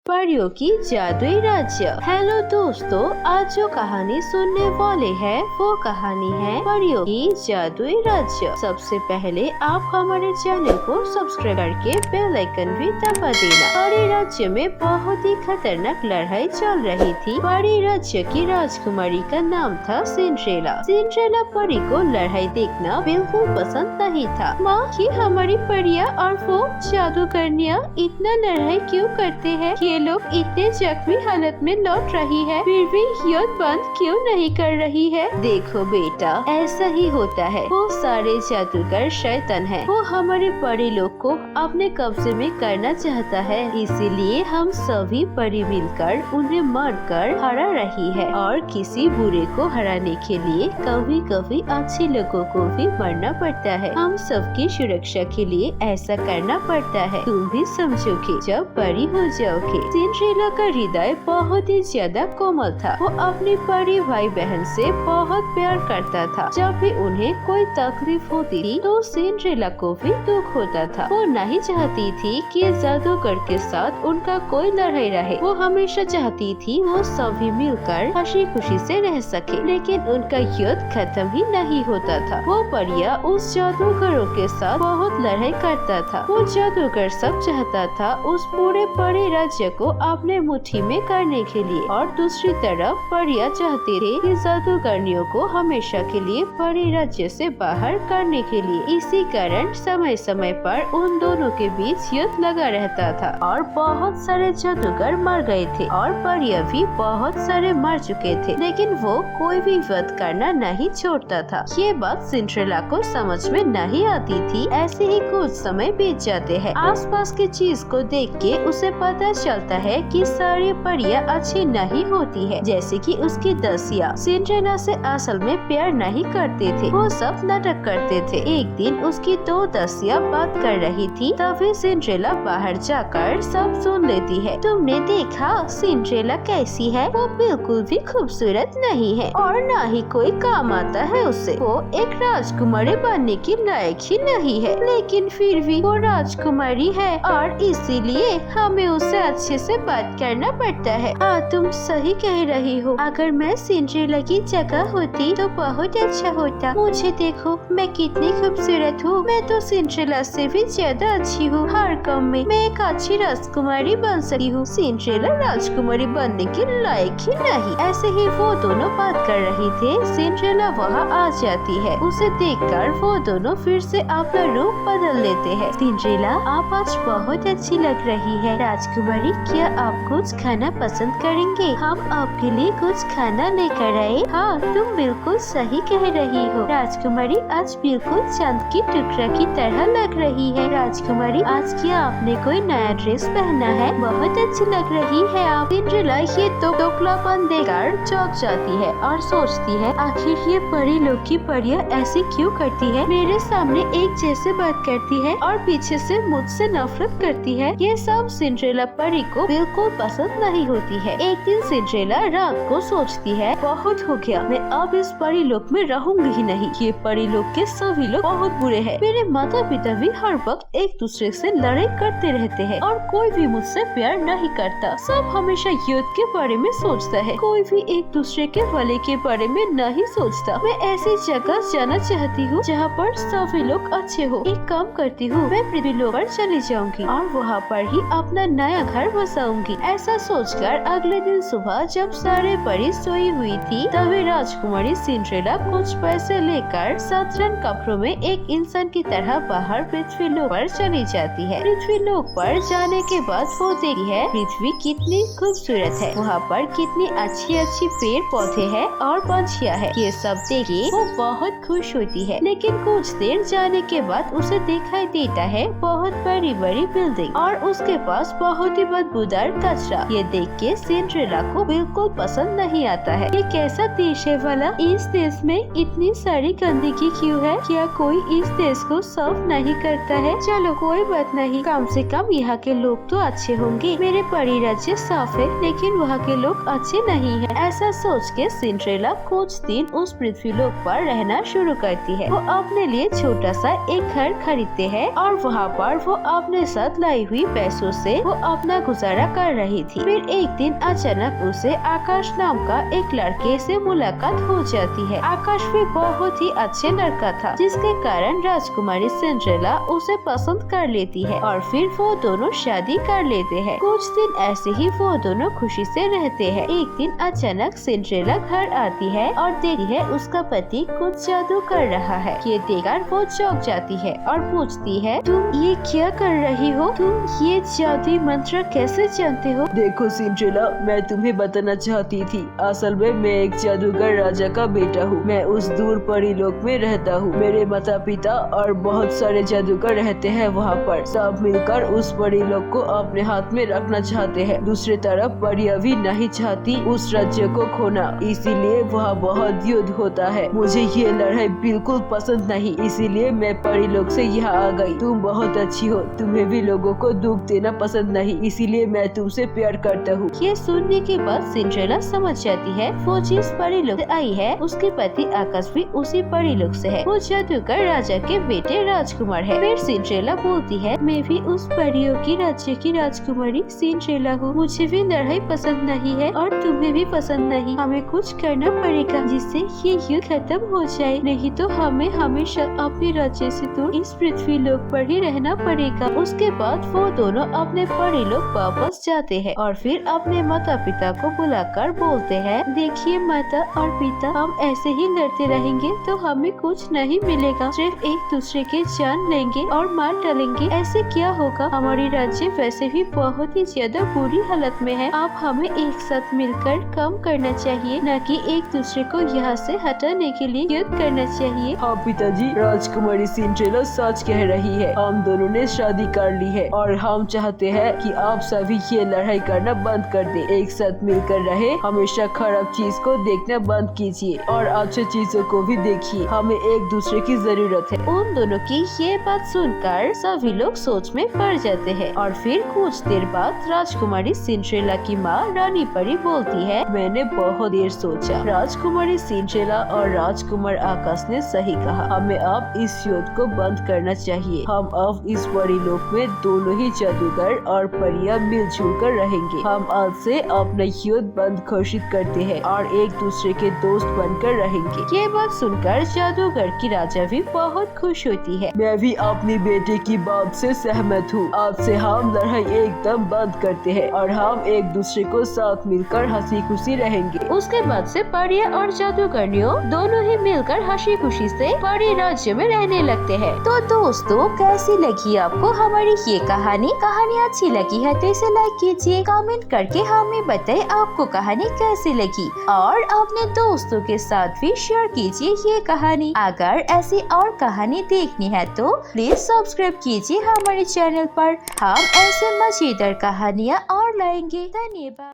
परियों की जादुई राज्य। हेलो दोस्तों, आज जो कहानी सुनने वाले हैं वो कहानी है परियों की जादुई राज्य। सबसे पहले आप हमारे चैनल को सब्सक्राइब करके बेल आइकन भी दबा देना। परी राज्य में बहुत ही खतरनाक लड़ाई चल रही थी। परी राज्य की राजकुमारी का नाम था सिंड्रेला। सिंड्रेला परी को लड़ाई देखना बिल्कुल पसंद नहीं था। माँ, ये हमारी परियां और वो जादूगरनियां इतना लड़ाई क्यों करते हैं? ये लोग इतने जख्मी हालत में लौट रही है, फिर भी युद्ध बंद क्यों नहीं कर रही है? देखो बेटा, ऐसा ही होता है। वो सारे जादूगर शैतान है। वो हमारे परी लोग को अपने कब्जे में करना चाहता है, इसीलिए हम सभी परी मिलकर उन्हें मारकर हरा रही है। और किसी बुरे को हराने के लिए कभी कभी अच्छे लोगों को भी मरना पड़ता है। हम सबकी सुरक्षा के लिए ऐसा करना पड़ता है। तुम भी समझोगे जब परी हो जाओगे। सिंड्रेला का हृदय बहुत ही ज्यादा कोमल था। वो अपनी परी भाई बहन से बहुत प्यार करता था। जब भी उन्हें कोई तकलीफ होती थी तो सिंड्रेला को भी दुख होता था। वो नहीं चाहती थी कि जादूगर के साथ उनका कोई लड़ाई रहे। वो हमेशा चाहती थी वो सभी मिलकर हंसी खुशी से रह सके, लेकिन उनका युद्ध खत्म ही नहीं होता था। वो परिया उस जादूगरों के साथ बहुत लड़ाई करता था। वो जादूगर सब चाहता था उस पूरे परी राज्य को अपने मुट्ठी में करने के लिए, और दूसरी तरफ परिया चाहते थे कि जादूगरनियों को हमेशा के लिए परी राज्य से बाहर करने के लिए। इसी कारण समय समय पर उन दोनों के बीच युद्ध लगा रहता था और बहुत सारे जादूगर मर गए थे और परिया भी बहुत सारे मर चुके थे, लेकिन वो कोई भी युद्ध करना नहीं छोड़ता था। ये बात सिंड्रेला को समझ में नहीं आती थी। ऐसे ही कुछ समय बीत जाते हैं। आसपास की चीज को देख के उसे पता चलता है कि सारी परियां अच्छी नहीं होती है, जैसे कि उसकी दसिया सिंड्रेला से असल में प्यार नहीं करते थे। वो सब नाटक करते थे। एक दिन उसकी दो दसिया बात कर रही थी, तभी सिंड्रेला बाहर जाकर सब सुन लेती है। तुमने देखा सिंड्रेला कैसी है? वो बिल्कुल भी खूबसूरत नहीं है और न ही कोई काम आता है उससे। वो एक राजकुमारी बनने की लायक ही नहीं है, लेकिन फिर भी वो राजकुमारी है और इसीलिए हमें उससे अच्छे से बात करना पड़ता है। हाँ, तुम सही कह रही हो। अगर मैं सिंड्रेला की जगह होती तो बहुत अच्छा होता। मुझे देखो, मैं कितनी खूबसूरत हूँ। मैं तो सिंड्रेला से भी ज्यादा अच्छी हूँ। हर काम में मैं एक अच्छी राजकुमारी बन सकती हूँ। सिंड्रेला राजकुमारी बनने की लायक ही नहीं। ऐसे ही वो दोनों बात कर रही थे। सिंड्रेला वहाँ आ जाती है। उसे देखकर वो दोनों फिर से अपना रूप बदल लेते हैं। सिंड्रेला, आप आज बहुत अच्छी लग रही है। राजकुमारी, क्या आप कुछ खाना पसंद करेंगे? हम आपके लिए कुछ खाना लेकर आए। हाँ, तुम बिल्कुल सही कह रही हो। राजकुमारी आज बिल्कुल चांद की टुकड़ा की तरह लग रही है। राजकुमारी, आज क्या आपने कोई नया ड्रेस पहना है? बहुत अच्छी लग रही है आप। सिंड्रेला ये तो टोकलापन देकर चौंक जाती है और सोचती है, आखिर ये परी लोग की परियां ऐसी क्यों करती है? मेरे सामने एक जैसे बात करती है और पीछे से मुझसे नफरत करती है। ये सब सिंड्रेला परी को बिल्कुल पसंद नहीं होती है। एक दिन सिंड्रेला रात को सोचती है, बहुत हो गया, मैं अब इस परी लोक में रहूंगी ही नहीं। ये परी लोक के सभी लोग बहुत बुरे हैं। मेरे माता पिता भी हर वक्त एक दूसरे से लड़ाई करते रहते हैं और कोई भी मुझसे प्यार नहीं करता। सब हमेशा युद्ध के बारे में सोचता है, कोई भी एक दूसरे के भले के बारे में नहीं सोचता। मैं ऐसी जगह जाना चाहती हूँ जहाँ पर सभी लोग अच्छे हो। एक काम करती हूँ, मैं पृथ्वी लोक पर चली जाऊंगी और वहाँ पर ही अपना नया घर बसाऊंगी। ऐसा सोचकर अगले दिन सुबह जब सारे परी सोई हुई थी, तभी राजकुमारी सिंड्रेला कुछ पैसे लेकर साधारण कपड़ों में एक इंसान की तरह बाहर पृथ्वी लोक पर चली जाती है। पृथ्वी लोक पर जाने के बाद वो देखती है पृथ्वी कितनी खूबसूरत है। वहाँ पर कितनी अच्छी अच्छी पेड़ पौधे हैं और पंछियाँ हैं। ये सब देखे वो बहुत खुश होती है, लेकिन कुछ देर जाने के बाद उसे दिखाई देता है बहुत बड़ी बड़ी बिल्डिंग और उसके पास बहुत ही बदबूदार कचरा। ये देख के सिंड्रेला को बिल्कुल पसंद नहीं आता है। ये कैसा देश है वाला? इस देश में इतनी सारी गंदगी क्यों है? क्या कोई इस देश को साफ नहीं करता है? चलो कोई बात नहीं, कम से कम यहाँ के लोग तो अच्छे होंगे। मेरे परी राज्य साफ है, लेकिन वहाँ के लोग अच्छे नहीं है। ऐसा सोच के सिंड्रेला कुछ दिन उस पृथ्वी लोक पर रहना शुरू करती है। वो अपने लिए छोटा सा एक घर खरीदते हैं और वहाँ पर वो अपने साथ लाई हुई पैसों से वो अपना गुजारा कर रही थी। फिर एक दिन अचानक उसे आकाश नाम का एक लड़के से मुलाकात हो जाती है। आकाश भी बहुत ही अच्छे लड़का था, जिसके कारण राजकुमारी सिंड्रेला उसे पसंद कर लेती है और फिर वो दोनों शादी कर लेते हैं। कुछ दिन ऐसे ही वो दोनों खुशी से रहते हैं। एक दिन अचानक सिंड्रेला घर आती है और देखती है उसका पति कुछ जादू कर रहा है। ये देखकर वो चौंक जाती है और पूछती है, तुम ये क्या कर रही हो? तुम ये जादुई मंत्र कैसे जानते हो? देखो सिंड्रेला, मैं तुम्हें बताना चाहती थी, असल में मैं एक जादूगर राजा का बेटा हूँ। मैं उस दूर परी लोक में रहता हूँ। मेरे माता पिता और बहुत सारे जादूगर रहते हैं वहाँ पर। सब मिलकर उस परी लोक को अपने हाथ में रखना चाहते हैं। दूसरी तरफ परियां भी नहीं चाहती उस राज्य को खोना, इसीलिए वहाँ बहुत युद्ध होता है। मुझे ये लड़ाई बिल्कुल पसंद नहीं, इसीलिए मैं परी लोक से यहाँ आ गई। तुम बहुत अच्छी हो, तुम्हें भी लोगों को दुख देना पसंद नहीं, इसीलिए मैं तुमसे प्यार करता हूँ। ये सुनने के बाद सिंड्रेला समझ जाती है वो जिस परी लोक से आई है उसके पति आकाश भी उसी परी लोक से है। वो जादूगर राजा के बेटे राजकुमार है। फिर सिंड्रेला बोलती है, मैं भी उस परियों की राज्य की राजकुमारी सिंड्रेला हूँ। मुझे भी लड़ाई पसंद नहीं है और तुम्हें भी पसंद नहीं। हमें कुछ करना पड़ेगा जिससे ये युद्ध खत्म हो जाए, नहीं तो हमें हमेशा अपने राज्य से दूर इस पृथ्वी लोक पर ही रहना पड़ेगा। उसके बाद वो दोनों अपने परी लोक वापस जाते हैं और फिर अपने माता पिता को बुलाकर बोलते हैं, देखिए माता और पिता, हम ऐसे ही लड़ते रहेंगे तो हमें कुछ नहीं मिलेगा। सिर्फ एक दूसरे के जान लेंगे और मार डालेंगे। ऐसे क्या होगा? हमारी राज्य वैसे भी बहुत ही ज्यादा बुरी हालत में है। अब हमें एक साथ मिलकर काम करना चाहिए, न कि एक दूसरे को यहाँ से हटाने के लिए युद्ध करना चाहिए। हाँ पिताजी, राजकुमारी सिंड्रेला सच कह रही है। हम दोनों ने शादी कर ली है और हम चाहते हैं कि आप सभी ये लड़ाई करना बंद कर दे, एक साथ मिलकर रहे। हमेशा खराब चीज को देखना बंद कीजिए और अच्छी चीजों को भी देखिए। हमें एक दूसरे की जरूरत है। उन दोनों की ये बात सुनकर सभी लोग सोच में पड़ जाते हैं और फिर कुछ देर बाद राजकुमारी सिंड्रेला की माँ रानी परी बोलती है, मैंने बहुत देर सोचा। राजकुमारी सिंड्रेला और राजकुमार आकाश ने सही कहा, हमें अब इस युद्ध को बंद करना चाहिए। हम अब इस परी लोक में दोनों ही जादूगर और परियां मिलजुल कर रहेंगे। हम आज से अपना युद्ध बंद घोषित करते हैं और एक दूसरे के दोस्त बनकर रहेंगे। ये बात सुनकर जादूगर की राजा भी बहुत खुश होती है। मैं भी अपनी बेटे की बात से सहमत हूँ। आज से हम लड़ाई एकदम बंद करते हैं और हम एक दूसरे को साथ मिलकर हंसी खुशी रहेंगे। उसके बाद से परियां और जादूगरनियों दोनों ही मिलकर हंसी खुशी से परी राज्य में रहने लगते हैं। तो दोस्तों, कैसी लगी आपको हमारी ये कहानी? कहानी अच्छी लगी है तो इसे लाइक कीजिए, कमेंट करके हमें बताइए आपको कहानी कैसी लगी और अपने दोस्तों के साथ भी शेयर कीजिए ये कहानी। अगर ऐसी और कहानी देखनी है तो प्लीज सब्सक्राइब कीजिए हमारे चैनल पर। हम ऐसे मजेदार कहानियाँ और लाएंगे। धन्यवाद।